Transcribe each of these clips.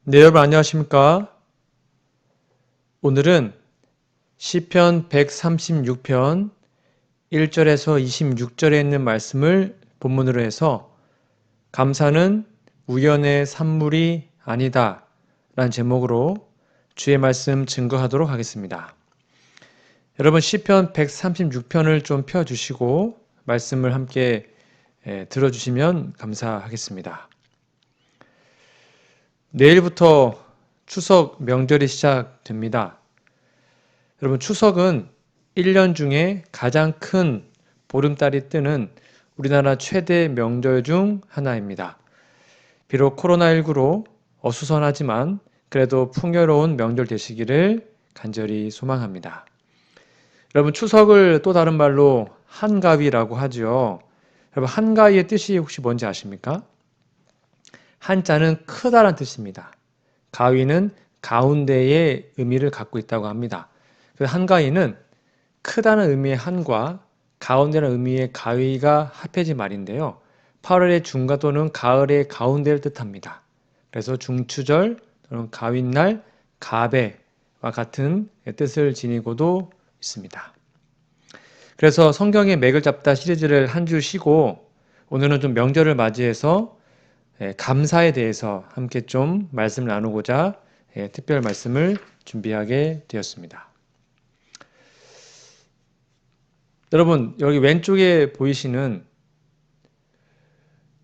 네, 여러분 안녕하십니까? 오늘은 시편 136편 1절에서 26절에 있는 말씀을 본문으로 해서 감사는 우연의 산물이 아니다 라는 제목으로 주의 말씀 증거하도록 하겠습니다. 여러분 시편 136편을 좀 펴주시고 말씀을 함께 들어주시면 감사하겠습니다. 내일부터 추석 명절이 시작됩니다. 여러분 추석은 1년 중에 가장 큰 보름달이 뜨는 우리나라 최대 명절 중 하나입니다. 비록 코로나19로 어수선하지만 그래도 풍요로운 명절 되시기를 간절히 소망합니다. 여러분 추석을 또 다른 말로 한가위라고 하죠. 여러분 한가위의 뜻이 혹시 뭔지 아십니까? 한자는 크다란 뜻입니다. 가위는 가운데의 의미를 갖고 있다고 합니다. 그래서 한가위는 크다는 의미의 한과 가운데라는 의미의 가위가 합해진 말인데요. 8월의 중가 또는 가을의 가운데를 뜻합니다. 그래서 중추절 또는 가윗날, 가배와 같은 뜻을 지니고도 있습니다. 그래서 성경의 맥을 잡다 시리즈를 한 주 쉬고 오늘은 좀 명절을 맞이해서 감사에 대해서 함께 좀 말씀을 나누고자 특별 말씀을 준비하게 되었습니다. 여러분 여기 왼쪽에 보이시는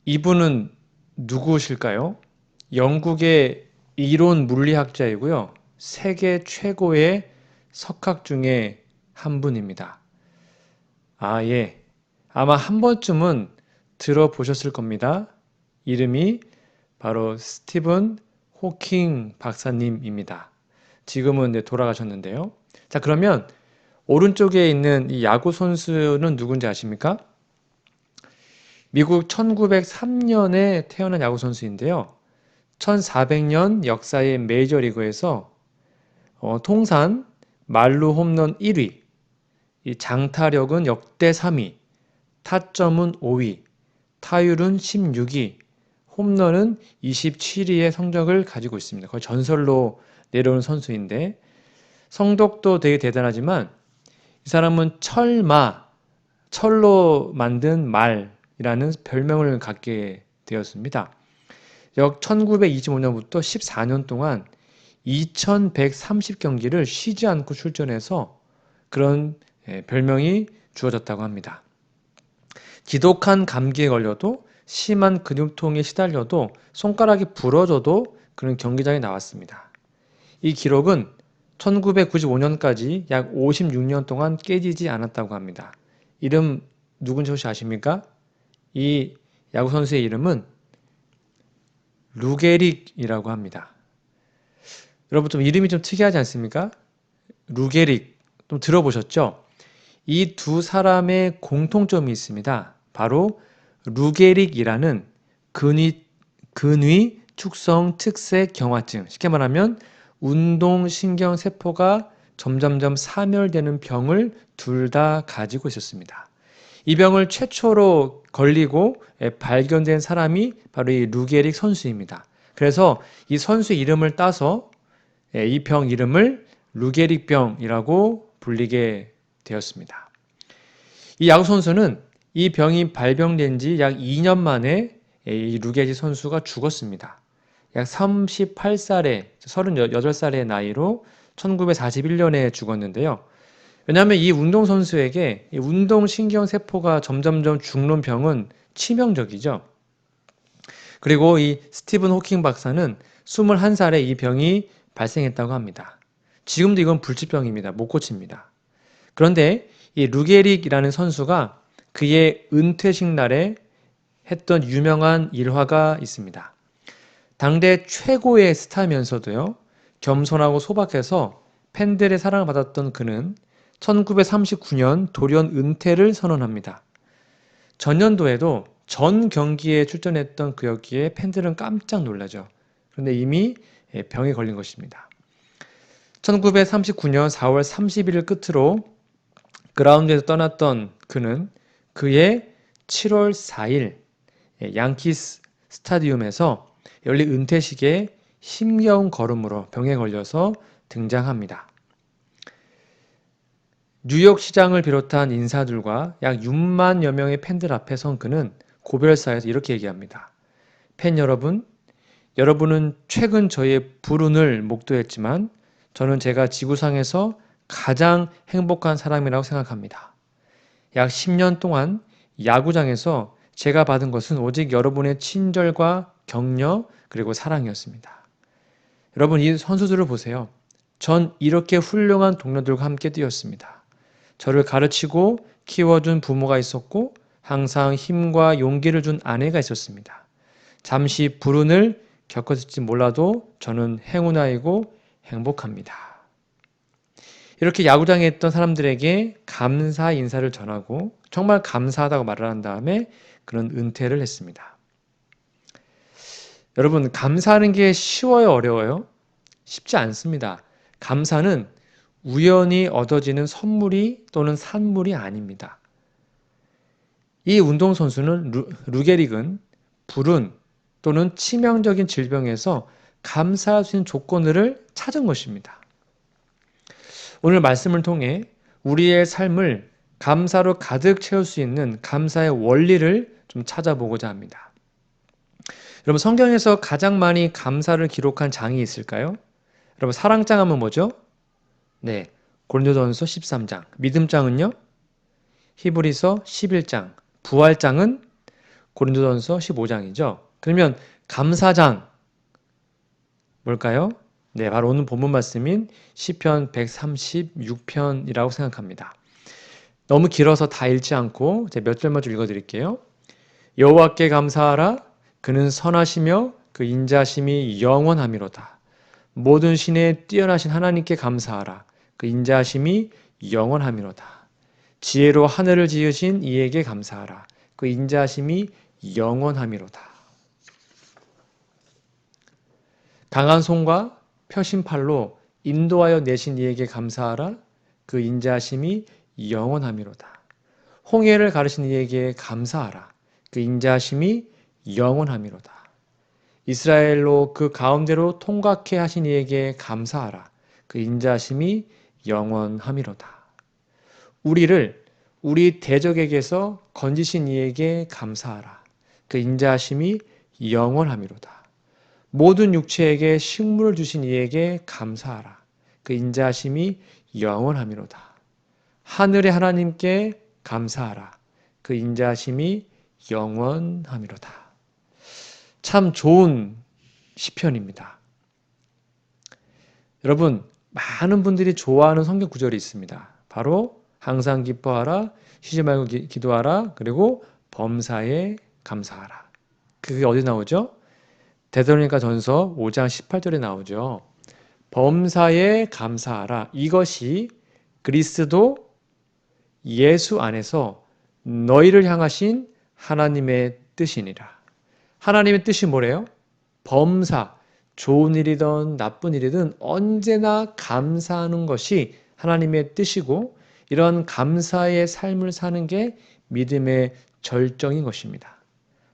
이분은 누구실까요? 영국의 이론 물리학자이고요. 세계 최고의 석학 중에 한 분입니다. 예. 아마 한 번쯤은 들어보셨을 겁니다. 이름이 바로 스티븐 호킹 박사님입니다. 지금은 돌아가셨는데요. 자, 그러면 오른쪽에 있는 이 야구 선수는 누군지 아십니까? 미국 1903년에 태어난 야구 선수인데요. 1400년 역사의 메이저리그에서 통산 만루 홈런 1위, 이 장타력은 역대 3위, 타점은 5위, 타율은 16위, 홈런은 27위의 성적을 가지고 있습니다. 거의 전설로 내려오는 선수인데 성적도 되게 대단하지만 이 사람은 철로 만든 말이라는 별명을 갖게 되었습니다. 약 1925년부터 14년 동안 2130경기를 쉬지 않고 출전해서 그런 별명이 주어졌다고 합니다. 지독한 감기에 걸려도 심한 근육통에 시달려도 손가락이 부러져도 그런 경기장에 나왔습니다. 이 기록은 1995년까지 약 56년 동안 깨지지 않았다고 합니다. 이름 누군지 혹시 아십니까? 이 야구 선수의 이름은 루게릭이라고 합니다. 여러분 좀 이름이 좀 특이하지 않습니까? 루게릭 좀 들어보셨죠? 이 두 사람의 공통점이 있습니다. 바로 루게릭이라는 근위 축성 특색 경화증, 쉽게 말하면 운동신경세포가 점점점 사멸되는 병을 둘 다 가지고 있었습니다. 이 병을 최초로 걸리고 발견된 사람이 바로 이 루게릭 선수입니다. 그래서 이 선수 이름을 따서 이 병 이름을 루게릭병이라고 불리게 되었습니다. 이 야구 선수는 이 병이 발병된 지 약 2년 만에 이 루게릭 선수가 죽었습니다. 약 38살에 38살의 나이로 1941년에 죽었는데요. 왜냐하면 이 운동선수에게 이 운동신경세포가 점점점 죽는 병은 치명적이죠. 그리고 이 스티븐 호킹 박사는 21살에 이 병이 발생했다고 합니다. 지금도 이건 불치병입니다. 못 고칩니다. 그런데 이 루게릭이라는 선수가 그의 은퇴식 날에 했던 유명한 일화가 있습니다. 당대 최고의 스타면서도요, 겸손하고 소박해서 팬들의 사랑을 받았던 그는 1939년 돌연 은퇴를 선언합니다. 전년도에도 전 경기에 출전했던 그였기에 팬들은 깜짝 놀라죠. 그런데 이미 병에 걸린 것입니다. 1939년 4월 31일 끝으로 그라운드에서 떠났던 그는 그의 7월 4일 양키스 스타디움에서 열린 은퇴식에 힘겨운 걸음으로 병에 걸려서 등장합니다. 뉴욕 시장을 비롯한 인사들과 약 6만여 명의 팬들 앞에 선 그는 고별사에서 이렇게 얘기합니다. 팬 여러분, 여러분은 최근 저의 불운을 목도했지만 저는 제가 지구상에서 가장 행복한 사람이라고 생각합니다. 약 10년 동안 야구장에서 제가 받은 것은 오직 여러분의 친절과 격려 그리고 사랑이었습니다. 여러분 이 선수들을 보세요. 전 이렇게 훌륭한 동료들과 함께 뛰었습니다. 저를 가르치고 키워준 부모가 있었고 항상 힘과 용기를 준 아내가 있었습니다. 잠시 불운을 겪었을지 몰라도 저는 행운아이고 행복합니다. 이렇게 야구장에 있던 사람들에게 감사 인사를 전하고 정말 감사하다고 말을 한 다음에 그런 은퇴를 했습니다. 여러분, 감사하는 게 쉬워요, 어려워요? 쉽지 않습니다. 감사는 우연히 얻어지는 선물이 또는 산물이 아닙니다. 이 운동선수는 루게릭은 불운 또는 치명적인 질병에서 감사할 수 있는 조건들을 찾은 것입니다. 오늘 말씀을 통해 우리의 삶을 감사로 가득 채울 수 있는 감사의 원리를 좀 찾아보고자 합니다. 여러분 성경에서 가장 많이 감사를 기록한 장이 있을까요? 여러분 사랑장 하면 뭐죠? 네, 고린도전서 13장. 믿음장은요? 히브리서 11장. 부활장은 고린도전서 15장이죠. 그러면 감사장 뭘까요? 네, 바로 오늘 본문 말씀인 시편 136편이라고 생각합니다. 너무 길어서 다 읽지 않고 제가 몇 절만 좀 읽어드릴게요. 여호와께 감사하라. 그는 선하시며 그 인자심이 영원하미로다. 모든 신에 뛰어나신 하나님께 감사하라. 그 인자심이 영원하미로다. 지혜로 하늘을 지으신 이에게 감사하라. 그 인자심이 영원하미로다. 강한 손과 펴신 팔로 인도하여 내신 이에게 감사하라. 그 인자심이 영원하미로다. 홍해를 가르신 이에게 감사하라. 그 인자심이 영원하미로다. 이스라엘로 그 가운데로 통각해 하신 이에게 감사하라. 그 인자심이 영원하미로다. 우리를 우리 대적에게서 건지신 이에게 감사하라. 그 인자심이 영원하미로다. 모든 육체에게 식물을 주신 이에게 감사하라. 그 인자심이 영원하미로다. 하늘의 하나님께 감사하라. 그 인자심이 영원하미로다. 참 좋은 시편입니다. 여러분, 많은 분들이 좋아하는 성경 구절이 있습니다. 바로 항상 기뻐하라, 쉬지 말고 기도하라, 그리고 범사에 감사하라. 그게 어디 나오죠? 데살로니가 전서 5장 18절에 나오죠. 범사에 감사하라. 이것이 그리스도 예수 안에서 너희를 향하신 하나님의 뜻이니라. 하나님의 뜻이 뭐래요? 범사, 좋은 일이든 나쁜 일이든 언제나 감사하는 것이 하나님의 뜻이고 이런 감사의 삶을 사는 게 믿음의 절정인 것입니다.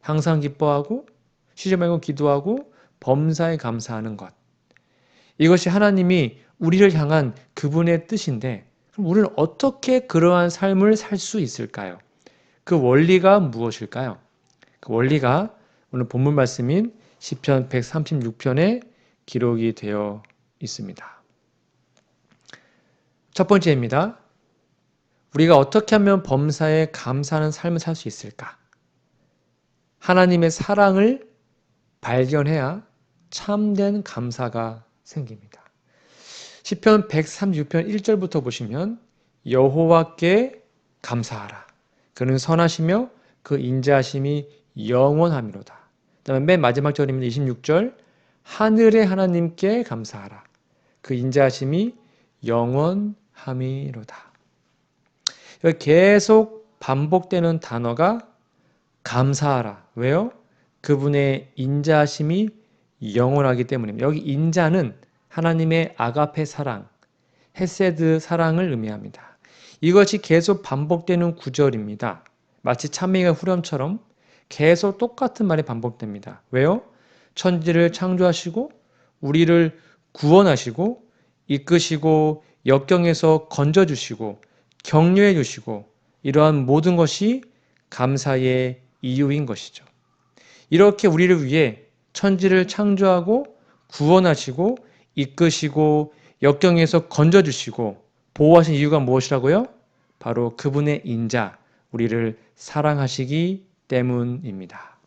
항상 기뻐하고 쉬지 말고 기도하고 범사에 감사하는 것. 이것이 하나님이 우리를 향한 그분의 뜻인데 그럼 우리는 어떻게 그러한 삶을 살 수 있을까요? 그 원리가 무엇일까요? 그 원리가 오늘 본문 말씀인 시편 136편에 기록이 되어 있습니다. 첫 번째입니다. 우리가 어떻게 하면 범사에 감사하는 삶을 살 수 있을까? 하나님의 사랑을 발견해야 참된 감사가 생깁니다. 시편 136편 1절부터 보시면 여호와께 감사하라. 그는 선하시며 그 인자하심이 영원하미로다. 그다음에 맨 마지막 절입니다. 26절 하늘의 하나님께 감사하라. 그 인자하심이 영원하미로다. 여기 계속 반복되는 단어가 감사하라. 왜요? 그분의 인자하심이 영원하기 때문입니다. 여기 인자는 하나님의 아가페 사랑, 헤세드 사랑을 의미합니다. 이것이 계속 반복되는 구절입니다. 마치 찬미가 후렴처럼 계속 똑같은 말이 반복됩니다. 왜요? 천지를 창조하시고 우리를 구원하시고 이끄시고 역경에서 건져주시고 격려해 주시고 이러한 모든 것이 감사의 이유인 것이죠. 이렇게 우리를 위해 천지를 창조하고 구원하시고 이끄시고 역경에서 건져주시고 보호하신 이유가 무엇이라고요? 바로 그분의 인자, 우리를 사랑하시기 때문입니다.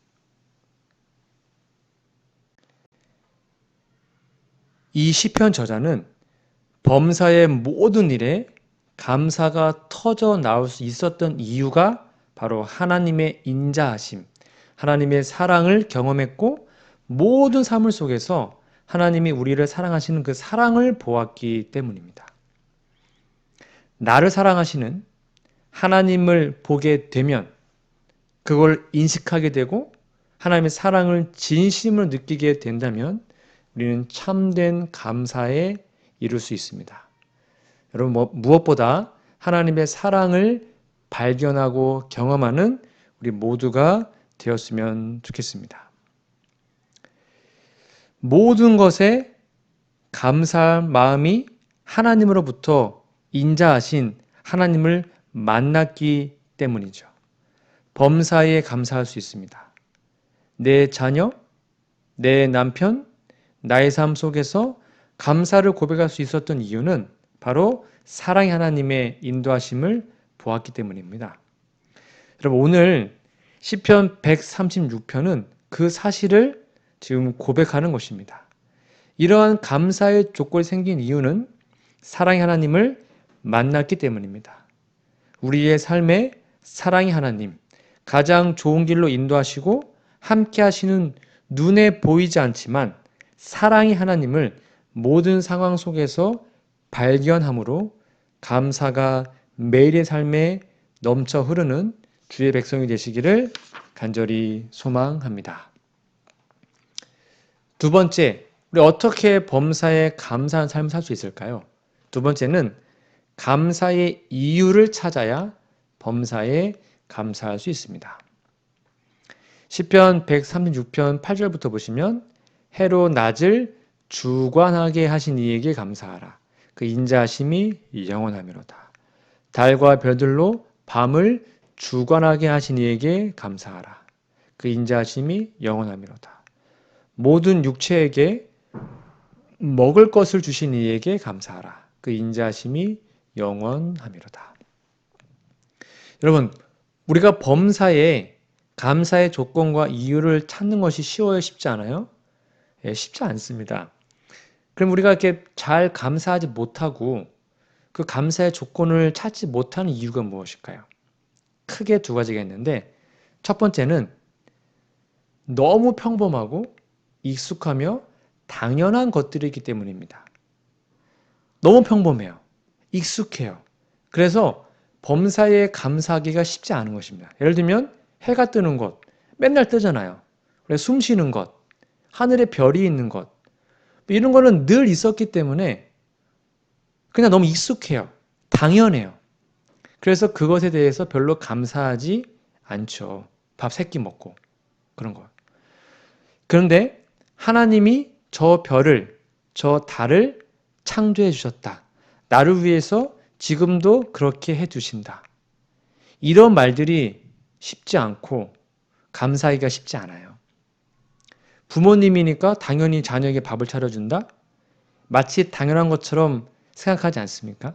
이 시편 저자는 범사의 모든 일에 감사가 터져 나올 수 있었던 이유가 바로 하나님의 인자하심, 하나님의 사랑을 경험했고 모든 삶을 속에서 하나님이 우리를 사랑하시는 그 사랑을 보았기 때문입니다. 나를 사랑하시는 하나님을 보게 되면 그걸 인식하게 되고 하나님의 사랑을 진심으로 느끼게 된다면 우리는 참된 감사에 이룰 수 있습니다. 여러분 무엇보다 하나님의 사랑을 발견하고 경험하는 우리 모두가 되었으면 좋겠습니다. 모든 것에 감사할 마음이 하나님으로부터 인자하신 하나님을 만났기 때문이죠. 범사에 감사할 수 있습니다. 내 자녀, 내 남편, 나의 삶 속에서 감사를 고백할 수 있었던 이유는 바로 사랑의 하나님의 인도하심을 보았기 때문입니다. 여러분 오늘 시편 136편은 그 사실을 지금 고백하는 것입니다. 이러한 감사의 조건이 생긴 이유는 사랑의 하나님을 만났기 때문입니다. 우리의 삶에 사랑의 하나님, 가장 좋은 길로 인도하시고 함께 하시는 눈에 보이지 않지만 사랑의 하나님을 모든 상황 속에서 발견함으로 감사가 매일의 삶에 넘쳐 흐르는 주의 백성이 되시기를 간절히 소망합니다. 두 번째, 우리 어떻게 범사에 감사한 삶을 살 수 있을까요? 두 번째는 감사의 이유를 찾아야 범사에 감사할 수 있습니다. 시편 136편 8절부터 보시면 해로 낮을 주관하게 하신 이에게 감사하라. 그 인자하심이 영원하미로다. 달과 별들로 밤을 주관하게 하신 이에게 감사하라. 그 인자하심이 영원하미로다. 모든 육체에게 먹을 것을 주신 이에게 감사하라. 그 인자하심이 영원하미로다. 여러분, 우리가 범사에 감사의 조건과 이유를 찾는 것이 쉬워요? 쉽지 않아요? 쉽지 않습니다. 그럼 우리가 이렇게 잘 감사하지 못하고 그 감사의 조건을 찾지 못하는 이유가 무엇일까요? 크게 두 가지가 있는데 첫 번째는 너무 평범하고 익숙하며 당연한 것들이기 때문입니다. 너무 평범해요. 익숙해요. 그래서 범사에 감사하기가 쉽지 않은 것입니다. 예를 들면 해가 뜨는 것, 맨날 뜨잖아요. 숨 쉬는 것, 하늘에 별이 있는 것, 이런 거는 늘 있었기 때문에 그냥 너무 익숙해요. 당연해요. 그래서 그것에 대해서 별로 감사하지 않죠. 밥 3끼 먹고 그런 거. 그런데 하나님이 저 별을, 저 달을 창조해 주셨다. 나를 위해서 지금도 그렇게 해 주신다. 이런 말들이 쉽지 않고 감사하기가 쉽지 않아요. 부모님이니까 당연히 자녀에게 밥을 차려준다? 마치 당연한 것처럼 생각하지 않습니까?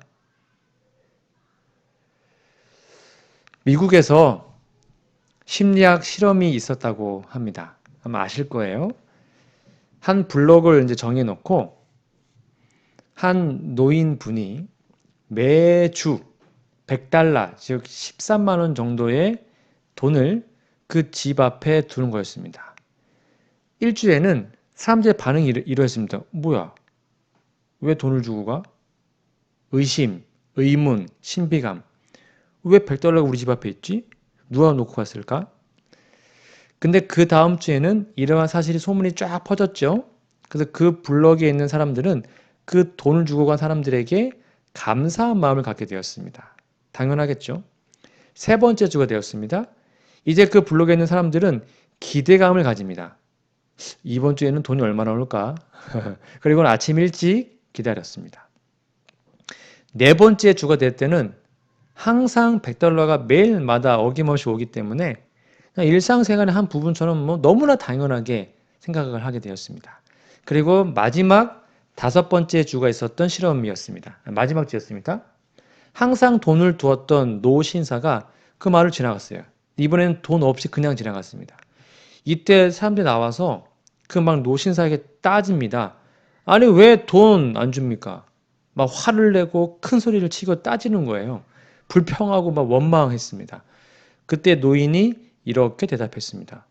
미국에서 심리학 실험이 있었다고 합니다. 아마 아실 거예요. 한 블록을 이제 정해놓고 한 노인분이 매주 $100, 즉 13만 원 정도의 돈을 그 집 앞에 두는 거였습니다. 일주일에는 사람들의 반응이 이러했습니다. 뭐야? 왜 돈을 주고 가? 의심, 의문, 신비감. 왜 $100가 우리 집 앞에 있지? 누가 놓고 갔을까? 근데 그 다음 주에는 이러한 사실이 소문이 쫙 퍼졌죠. 그래서 그 블럭에 있는 사람들은 그 돈을 주고 간 사람들에게 감사한 마음을 갖게 되었습니다. 당연하겠죠. 세 번째 주가 되었습니다. 이제 그 블록에 있는 사람들은 기대감을 가집니다. 이번 주에는 돈이 얼마나 올까? 그리고는 아침 일찍 기다렸습니다. 네 번째 주가 될 때는 항상 $100가 매일마다 어김없이 오기 때문에 그냥 일상생활의 한 부분처럼 뭐 너무나 당연하게 생각을 하게 되었습니다. 그리고 마지막 다섯 번째 주가 있었던 실험이었습니다. 마지막 주였습니까? 항상 돈을 두었던 노 신사가 그 말을 지나갔어요. 이번에는 돈 없이 그냥 지나갔습니다. 이때 사람들이 나와서 그 막 노 신사에게 따집니다. 아니 왜 돈 안 줍니까? 막 화를 내고 큰 소리를 치고 따지는 거예요. 불평하고 막 원망했습니다. 그때 노인이 이렇게 대답했습니다.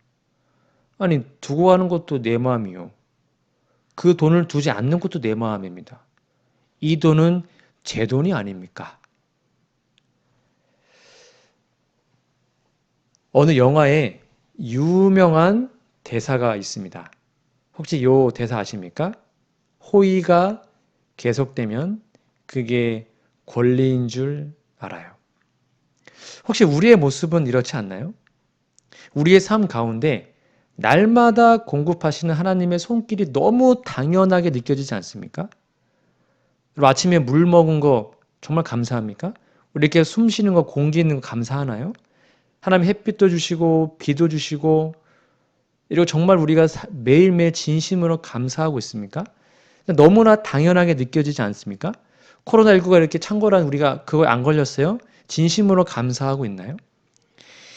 아니 두고 가는 것도 내 마음이요. 그 돈을 두지 않는 것도 내 마음입니다. 이 돈은 제 돈이 아닙니까? 어느 영화에 유명한 대사가 있습니다. 혹시 요 대사 아십니까? 호의가 계속되면 그게 권리인 줄 알아요. 혹시 우리의 모습은 이렇지 않나요? 우리의 삶 가운데 날마다 공급하시는 하나님의 손길이 너무 당연하게 느껴지지 않습니까? 아침에 물 먹은 거 정말 감사합니까? 우리 이렇게 숨 쉬는 거, 공기 있는 거 감사하나요? 하나님 햇빛도 주시고 비도 주시고 이리고 정말 우리가 매일매일 진심으로 감사하고 있습니까? 너무나 당연하게 느껴지지 않습니까? 코로나19가 이렇게 창궐한 우리가 그거 안 걸렸어요? 진심으로 감사하고 있나요?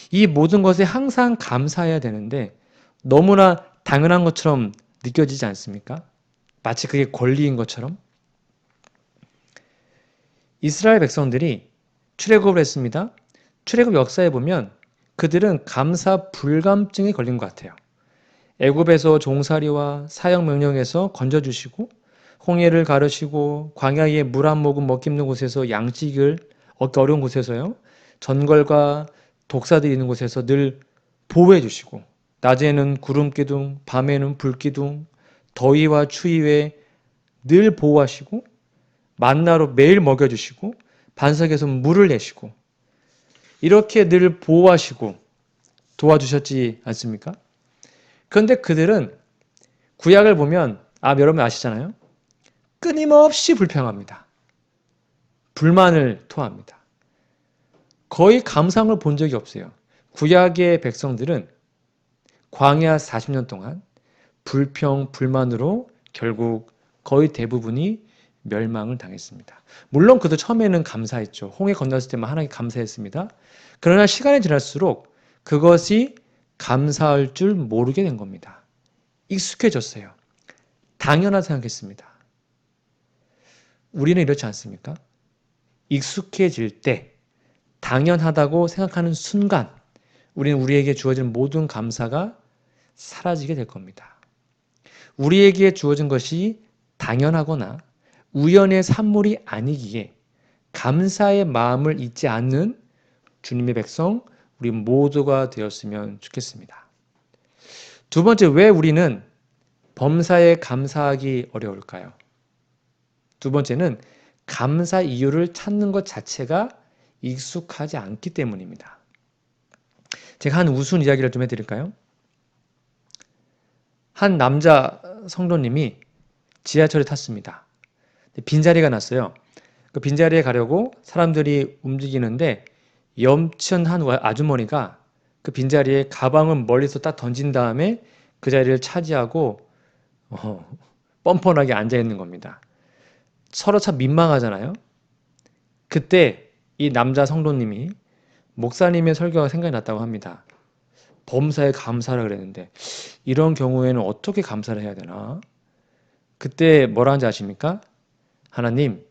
이 모든 것에 항상 감사해야 되는데 너무나 당연한 것처럼 느껴지지 않습니까? 마치 그게 권리인 것처럼. 이스라엘 백성들이 출애굽을 했습니다. 출애굽 역사에 보면 그들은 감사 불감증에 걸린 것 같아요. 애굽에서 종살이와 사형 명령에서 건져주시고 홍해를 가르시고 광야에 물 한 모금 먹기 힘든 곳에서 양식을 얻기 어려운 곳에서요. 전걸과 독사들이 있는 곳에서 늘 보호해 주시고 낮에는 구름 기둥, 밤에는 불 기둥, 더위와 추위에 늘 보호하시고 만나로 매일 먹여주시고 반석에서 물을 내시고 이렇게 늘 보호하시고 도와주셨지 않습니까? 그런데 그들은 구약을 보면 여러분 아시잖아요. 끊임없이 불평합니다. 불만을 토합니다. 거의 감사함을 본 적이 없어요. 구약의 백성들은 광야 40년 동안 불평, 불만으로 결국 거의 대부분이 멸망을 당했습니다. 물론 그도 처음에는 감사했죠. 홍해 건넜을 때만 하나님께 감사했습니다. 그러나 시간이 지날수록 그것이 감사할 줄 모르게 된 겁니다. 익숙해졌어요. 당연하다 생각했습니다. 우리는 이렇지 않습니까? 익숙해질 때 당연하다고 생각하는 순간 우리는 우리에게 주어진 모든 감사가 사라지게 될 겁니다. 우리에게 주어진 것이 당연하거나 우연의 산물이 아니기에 감사의 마음을 잊지 않는 주님의 백성 우리 모두가 되었으면 좋겠습니다. 두 번째, 왜 우리는 범사에 감사하기 어려울까요? 두 번째는 감사 이유를 찾는 것 자체가 익숙하지 않기 때문입니다. 제가 한 우스운 이야기를 좀 해드릴까요? 한 남자 성도님이 지하철에 탔습니다. 빈자리가 났어요. 그 빈자리에 가려고 사람들이 움직이는데 염천한 아주머니가 그 빈자리에 가방을 멀리서 딱 던진 다음에 그 자리를 차지하고 뻔뻔하게 앉아있는 겁니다. 서로 참 민망하잖아요. 그때 이 남자 성도님이 목사님의 설교가 생각이 났다고 합니다. 범사에 감사를 그랬는데 이런 경우에는 어떻게 감사를 해야 되나? 그때 뭐라 하는지 아십니까? 하나님,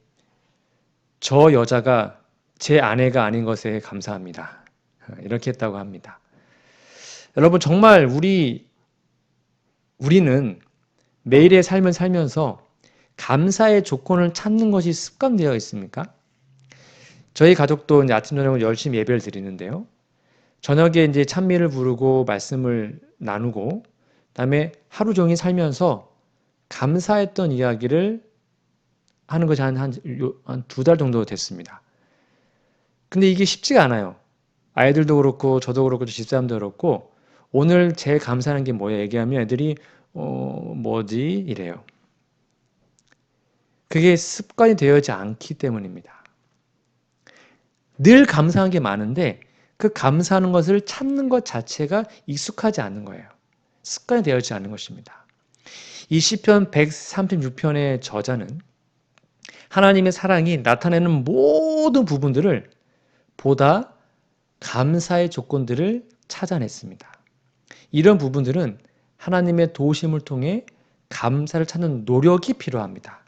저 여자가 제 아내가 아닌 것에 감사합니다. 이렇게 했다고 합니다. 여러분 정말 우리는 매일의 삶을 살면서 감사의 조건을 찾는 것이 습관되어 있습니까? 저희 가족도 이제 아침 저녁을 열심히 예배를 드리는데요. 저녁에 이제 찬미를 부르고 말씀을 나누고 그다음에 하루 종일 살면서 감사했던 이야기를 하는 것이 한 두 달 정도 됐습니다. 근데 이게 쉽지가 않아요. 아이들도 그렇고 저도 그렇고 집사람도 그렇고 오늘 제일 감사한 게 뭐야 얘기하면 애들이 뭐지? 이래요. 그게 습관이 되어지 않기 때문입니다. 늘 감사한 게 많은데 그 감사하는 것을 찾는 것 자체가 익숙하지 않은 거예요. 습관이 되어지 않는 것입니다. 이 시편 136편의 저자는 하나님의 사랑이 나타내는 모든 부분들을 보다 감사의 조건들을 찾아냈습니다. 이런 부분들은 하나님의 도우심을 통해 감사를 찾는 노력이 필요합니다.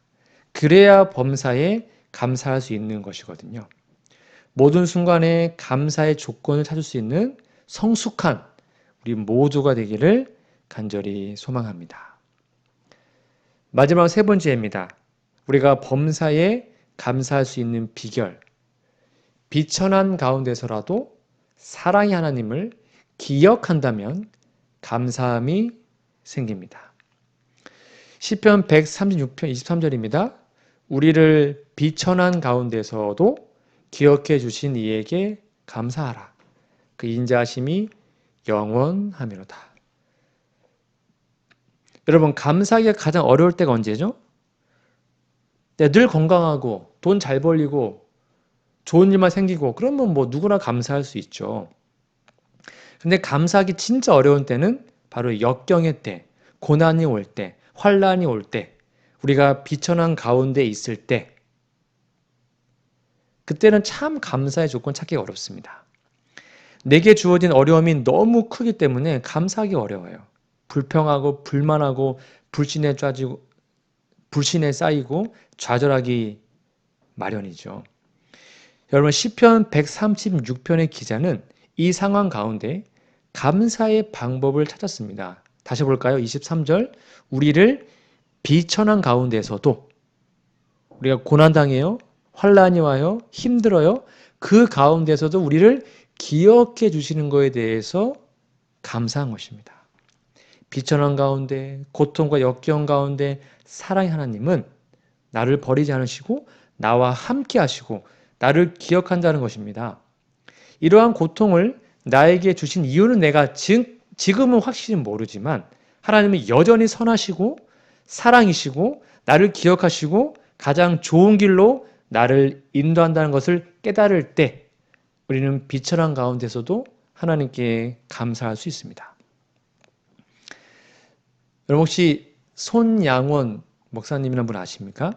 그래야 범사에 감사할 수 있는 것이거든요. 모든 순간에 감사의 조건을 찾을 수 있는 성숙한 우리 모두가 되기를 간절히 소망합니다. 마지막 세 번째입니다. 우리가 범사에 감사할 수 있는 비결. 비천한 가운데서라도 사랑의 하나님을 기억한다면 감사함이 생깁니다. 시편 136편 23절입니다. 우리를 비천한 가운데서도 기억해 주신 이에게 감사하라. 그 인자하심이 영원하미로다. 여러분, 감사하기가 가장 어려울 때가 언제죠? 늘 건강하고 돈 잘 벌리고 좋은 일만 생기고 그러면 뭐 누구나 감사할 수 있죠. 근데 감사하기 진짜 어려운 때는 바로 역경의 때, 고난이 올 때, 환란이 올 때, 우리가 비천한 가운데 있을 때, 그때는 참 감사의 조건 찾기가 어렵습니다. 내게 주어진 어려움이 너무 크기 때문에 감사하기 어려워요. 불평하고 불만하고 불신에 쌓이고 좌절하기 마련이죠. 여러분, 시편 136편의 기자는 이 상황 가운데 감사의 방법을 찾았습니다. 다시 볼까요? 23절. 우리를 비천한 가운데서도 우리가 고난당해요. 환란이 와요. 힘들어요. 그 가운데서도 우리를 기억해 주시는 것에 대해서 감사한 것입니다. 비천한 가운데, 고통과 역경 가운데 사랑의 하나님은 나를 버리지 않으시고 나와 함께 하시고 나를 기억한다는 것입니다. 이러한 고통을 나에게 주신 이유는 내가 지금은 확실히 모르지만 하나님은 여전히 선하시고 사랑이시고 나를 기억하시고 가장 좋은 길로 나를 인도한다는 것을 깨달을 때 우리는 비천한 가운데서도 하나님께 감사할 수 있습니다. 여러분, 혹시 손양원 목사님이라는 분 아십니까?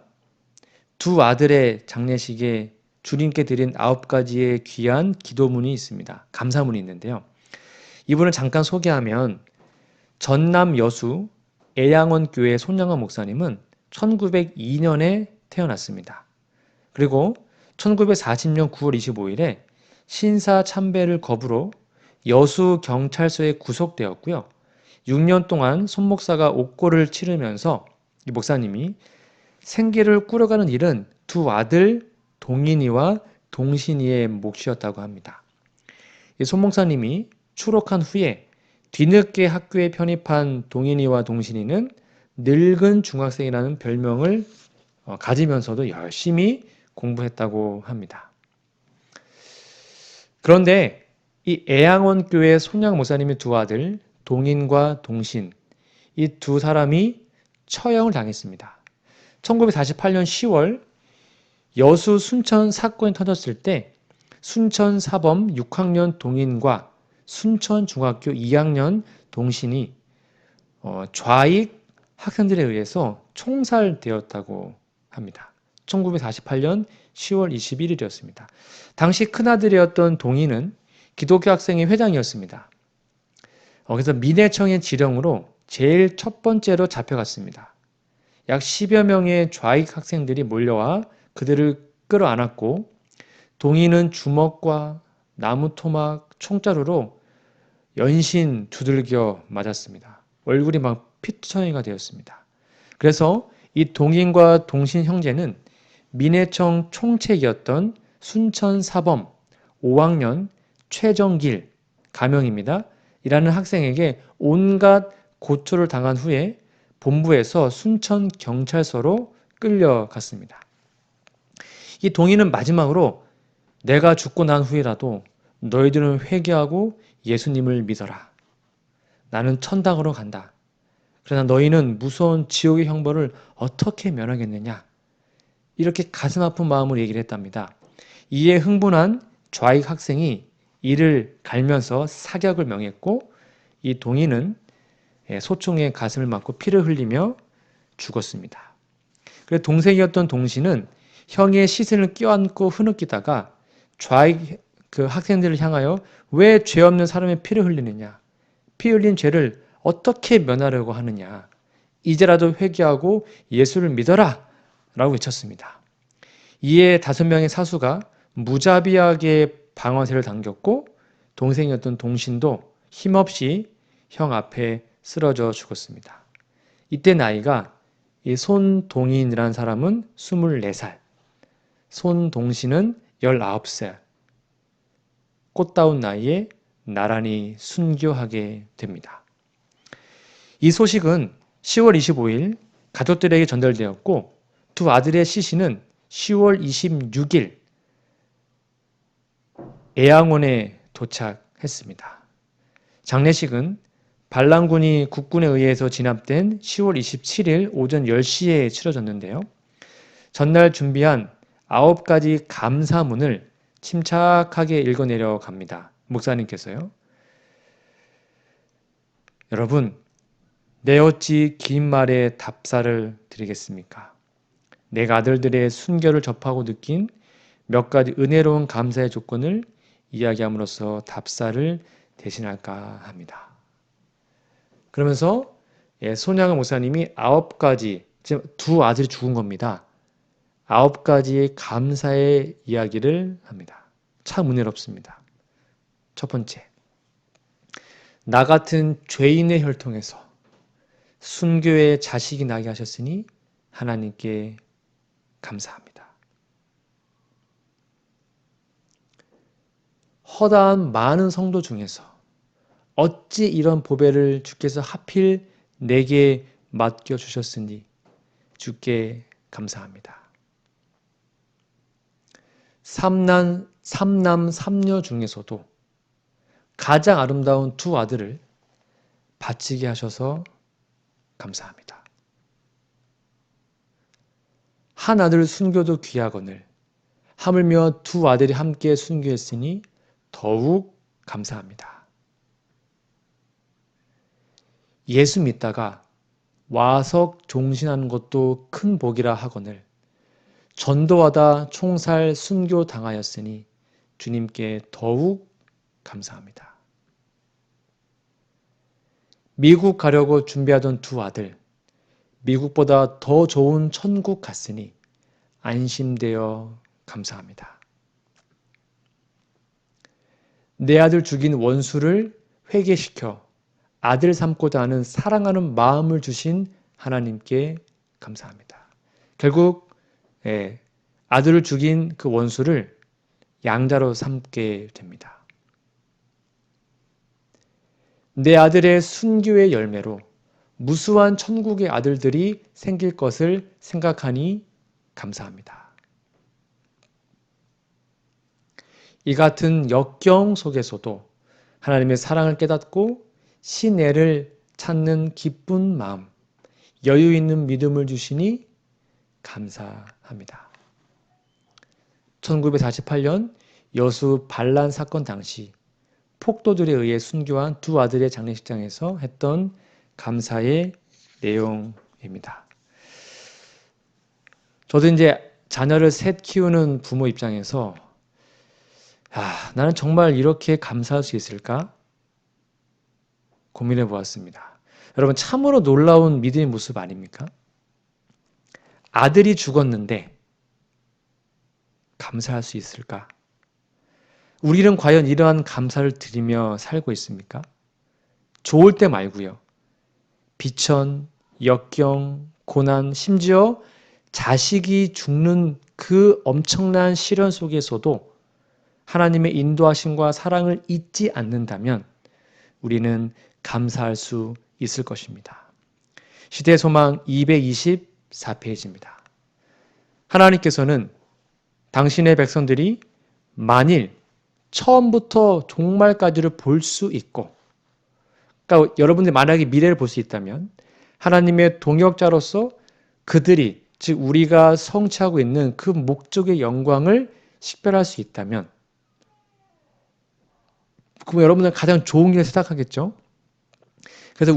두 아들의 장례식에 주님께 드린 9가지의 귀한 기도문이 있습니다. 감사문이 있는데요. 이분을 잠깐 소개하면 전남 여수 애양원 교회 손양원 목사님은 1902년에 태어났습니다. 그리고 1940년 9월 25일에 신사 참배를 거부로 여수 경찰서에 구속되었고요. 6년 동안 손 목사가 옥고를 치르면서 이 목사님이 생계를 꾸려가는 일은 두 아들 동인이와 동신이의 몫이었다고 합니다. 이 손 목사님이 추록한 후에 뒤늦게 학교에 편입한 동인이와 동신이는 늙은 중학생이라는 별명을 가지면서도 열심히 공부했다고 합니다. 그런데 이 애양원 교회 손양 목사님의 두 아들 동인과 동신, 이 두 사람이 처형을 당했습니다. 1948년 10월 여수 순천 사건이 터졌을 때 순천 사범 6학년 동인과 순천 중학교 2학년 동신이 좌익 학생들에 의해서 총살되었다고 합니다. 1948년 10월 21일이었습니다. 당시 큰아들이었던 동인은 기독교 학생회 회장이었습니다. 그래서 민해청의 지령으로 제일 첫 번째로 잡혀갔습니다. 약 10여 명의 좌익 학생들이 몰려와 그들을 끌어안았고 동인은 주먹과 나무 토막, 총자루로 연신 두들겨 맞았습니다. 얼굴이 막 피투성이가 되었습니다. 그래서 이 동인과 동신 형제는 민해청 총책이었던 순천사범 5학년 최정길 가명입니다. 이라는 학생에게 온갖 고초를 당한 후에 본부에서 순천경찰서로 끌려갔습니다. 이 동인은 마지막으로 내가 죽고 난 후에라도 너희들은 회개하고 예수님을 믿어라. 나는 천당으로 간다. 그러나 너희는 무서운 지옥의 형벌을 어떻게 면하겠느냐? 이렇게 가슴 아픈 마음으로 얘기를 했답니다. 이에 흥분한 좌익 학생이 이를 갈면서 사격을 명했고 이 동인은 소총에 가슴을 맞고 피를 흘리며 죽었습니다. 그래서 동생이었던 동신은 형의 시신을 껴안고 흐느끼다가 좌익 그 학생들을 향하여 왜 죄 없는 사람의 피를 흘리느냐? 피 흘린 죄를 어떻게 면하려고 하느냐? 이제라도 회개하고 예수를 믿어라! 라고 외쳤습니다. 이에 5명의 사수가 무자비하게 방아쇠를 당겼고 동생이었던 동신도 힘없이 형 앞에 쓰러져 죽었습니다. 이때 나이가 이 손동인이라는 사람은 24살, 손동신은 19살, 꽃다운 나이에 나란히 순교하게 됩니다. 이 소식은 10월 25일 가족들에게 전달되었고 두 아들의 시신은 10월 26일 애양원에 도착했습니다. 장례식은 반란군이 국군에 의해서 진압된 10월 27일 오전 10시에 치러졌는데요. 전날 준비한 9가지 감사문을 침착하게 읽어내려 갑니다. 목사님께서요. 여러분, 내 어찌 긴 말에 답사를 드리겠습니까? 내가 아들들의 순교를 접하고 느낀 몇 가지 은혜로운 감사의 조건을 이야기함으로써 답사를 대신할까 합니다. 그러면서 손양은 목사님이 9가지, 지금 두 아들이 죽은 겁니다. 9가지의 감사의 이야기를 합니다. 참 은혜롭습니다. 첫 번째, 나 같은 죄인의 혈통에서 순교의 자식이 나게 하셨으니 하나님께 감사합니다. 허다한 많은 성도 중에서 어찌 이런 보배를 주께서 하필 내게 맡겨주셨으니 주께 감사합니다. 삼남 삼녀 중에서도 가장 아름다운 두 아들을 바치게 하셔서 감사합니다. 한 아들 순교도 귀하거늘 하물며 두 아들이 함께 순교했으니 더욱 감사합니다. 예수 믿다가 와석 종신하는 것도 큰 복이라 하거늘 전도하다 총살 순교 당하였으니 주님께 더욱 감사합니다. 미국 가려고 준비하던 두 아들, 미국보다 더 좋은 천국 갔으니 안심되어 감사합니다. 내 아들 죽인 원수를 회개시켜 아들 삼고자 하는 사랑하는 마음을 주신 하나님께 감사합니다. 결국 아들을 죽인 그 원수를 양자로 삼게 됩니다. 내 아들의 순교의 열매로 무수한 천국의 아들들이 생길 것을 생각하니 감사합니다. 이 같은 역경 속에서도 하나님의 사랑을 깨닫고 신애를 찾는 기쁜 마음, 여유 있는 믿음을 주시니 감사합니다. 1948년 여수 반란 사건 당시 폭도들에 의해 순교한 두 아들의 장례식장에서 했던 감사의 내용입니다. 저도 이제 자녀를 셋 키우는 부모 입장에서 나는 정말 이렇게 감사할 수 있을까? 고민해 보았습니다. 여러분 참으로 놀라운 믿음의 모습 아닙니까? 아들이 죽었는데 감사할 수 있을까? 우리는 과연 이러한 감사를 드리며 살고 있습니까? 좋을 때 말고요. 비천, 역경, 고난, 심지어 자식이 죽는 그 엄청난 시련 속에서도 하나님의 인도하심과 사랑을 잊지 않는다면 우리는 감사할 수 있을 것입니다. 시대의 소망 224페이지입니다. 하나님께서는 당신의 백성들이 만일 처음부터 종말까지를 볼 수 있고, 그러니까 여러분들이 만약에 미래를 볼 수 있다면 하나님의 동역자로서 그들이, 즉 우리가 성취하고 있는 그 목적의 영광을 식별할 수 있다면, 그럼 여러분들은 가장 좋은 길을 생각하겠죠? 그래서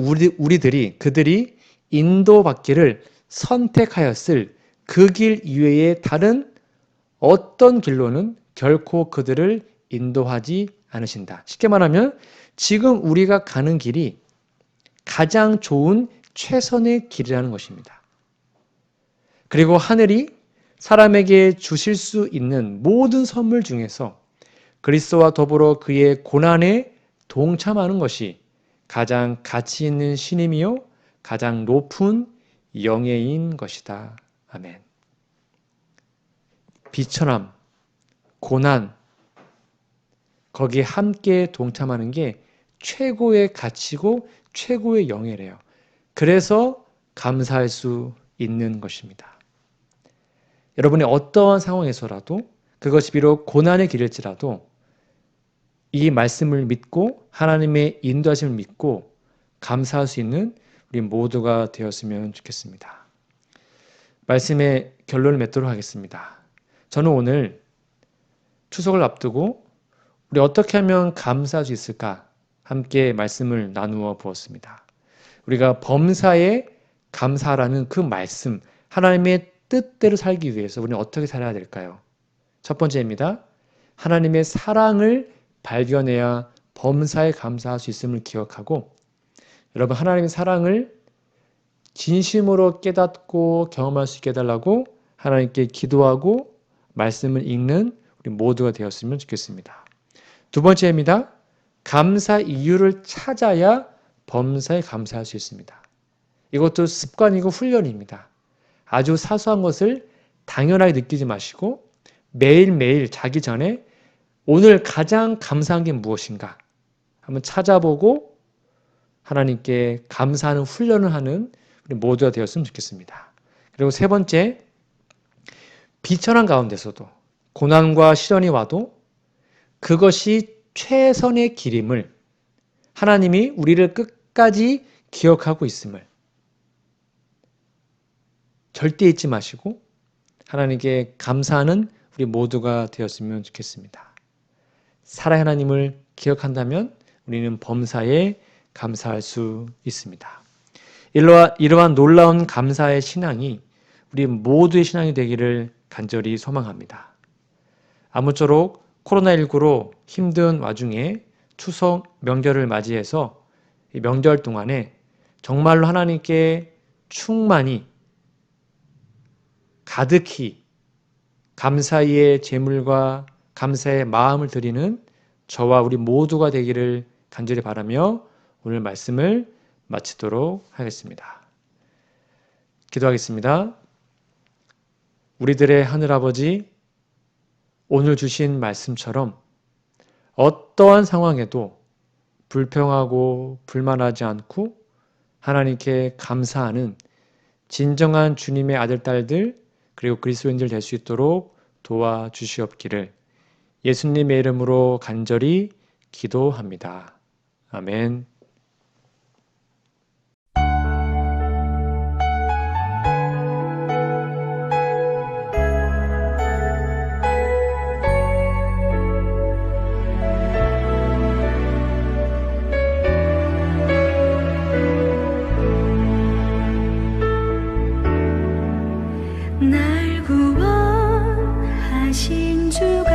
그들이 인도받기를 선택하였을 그 길 이외에 다른 어떤 길로는 결코 그들을 인도하지 않으신다. 쉽게 말하면 지금 우리가 가는 길이 가장 좋은 최선의 길이라는 것입니다. 그리고 하늘이 사람에게 주실 수 있는 모든 선물 중에서 그리스도와 더불어 그의 고난에 동참하는 것이 가장 가치 있는 신임이요 가장 높은 영예인 것이다. 아멘. 비천함, 고난, 거기에 함께 동참하는 게 최고의 가치고 최고의 영예래요. 그래서 감사할 수 있는 것입니다. 여러분이 어떠한 상황에서라도 그것이 비록 고난의 길일지라도 이 말씀을 믿고 하나님의 인도하심을 믿고 감사할 수 있는 우리 모두가 되었으면 좋겠습니다. 말씀의 결론을 맺도록 하겠습니다. 저는 오늘 추석을 앞두고 우리 어떻게 하면 감사할 수 있을까 함께 말씀을 나누어 보았습니다. 우리가 범사에 감사라는 그 말씀, 하나님의 뜻대로 살기 위해서 우리는 어떻게 살아야 될까요? 첫 번째입니다. 하나님의 사랑을 발견해야 범사에 감사할 수 있음을 기억하고, 여러분 하나님의 사랑을 진심으로 깨닫고 경험할 수 있게 해달라고 하나님께 기도하고 말씀을 읽는 우리 모두가 되었으면 좋겠습니다. 두 번째입니다. 감사 이유를 찾아야 범사에 감사할 수 있습니다. 이것도 습관이고 훈련입니다. 아주 사소한 것을 당연하게 느끼지 마시고 매일매일 자기 전에 오늘 가장 감사한 게 무엇인가 한번 찾아보고 하나님께 감사하는 훈련을 하는 우리 모두가 되었으면 좋겠습니다. 그리고 세 번째, 비천한 가운데서도 고난과 시련이 와도 그것이 최선의 길임을 하나님이 우리를 끝까지 기억하고 있음을 절대 잊지 마시고 하나님께 감사하는 우리 모두가 되었으면 좋겠습니다. 사랑의 하나님을 기억한다면 우리는 범사에 감사할 수 있습니다. 이러한 놀라운 감사의 신앙이 우리 모두의 신앙이 되기를 간절히 소망합니다. 아무쪼록 코로나19로 힘든 와중에 추석 명절을 맞이해서 이 명절 동안에 정말로 하나님께 충만히 가득히 감사의 제물과 감사의 마음을 드리는 저와 우리 모두가 되기를 간절히 바라며 오늘 말씀을 마치도록 하겠습니다. 기도하겠습니다. 우리들의 하늘아버지, 오늘 주신 말씀처럼 어떠한 상황에도 불평하고 불만하지 않고 하나님께 감사하는 진정한 주님의 아들, 딸들 그리고 그리스도인들 될 수 있도록 도와주시옵기를 예수님의 이름으로 간절히 기도합니다. 아멘. 날 구원하신 주